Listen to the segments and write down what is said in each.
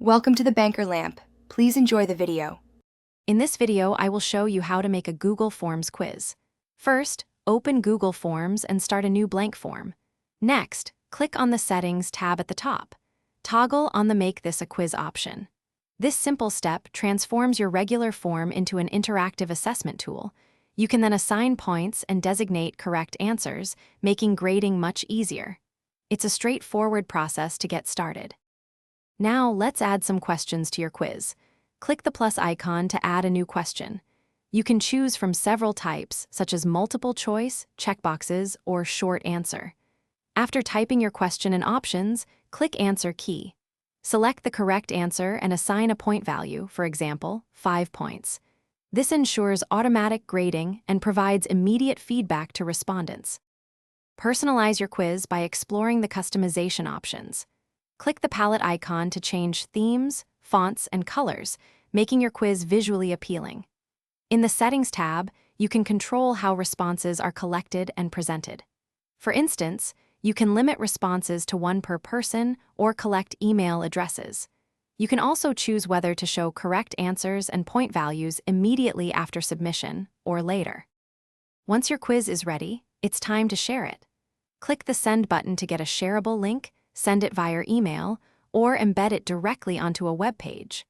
Welcome to the Banker Lamp. Please enjoy the video. In this video, I will show you how to make a Google Forms quiz. First, open Google Forms and start a new blank form. Next, click on the Settings tab at the top. Toggle on the Make This a Quiz option. This simple step transforms your regular form into an interactive assessment tool. You can then assign points and designate correct answers, making grading much easier. It's a straightforward process to get started. Now, let's add some questions to your quiz. Click the plus icon to add a new question. You can choose from several types, such as multiple choice, checkboxes, or short answer. After typing your question and options, click Answer key. Select the correct answer and assign a point value, for example, 5 points. This ensures automatic grading and provides immediate feedback to respondents. Personalize your quiz by exploring the customization options. Click the palette icon to change themes, fonts, and colors, making your quiz visually appealing. In the Settings tab, you can control how responses are collected and presented. For instance, you can limit responses to one per person or collect email addresses. You can also choose whether to show correct answers and point values immediately after submission or later. Once your quiz is ready, it's time to share it. Click the Send button to get a shareable link, send it via email, or embed it directly onto a web page.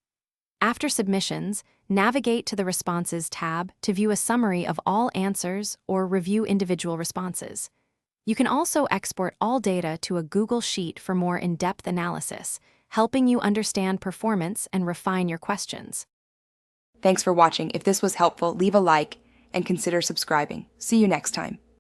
After submissions, navigate to the Responses tab to view a summary of all answers or review individual responses. You can also export all data to a Google Sheet for more in-depth analysis, helping you understand performance and refine your questions. Thanks for watching. If this was helpful, leave a like and consider subscribing. See you next time.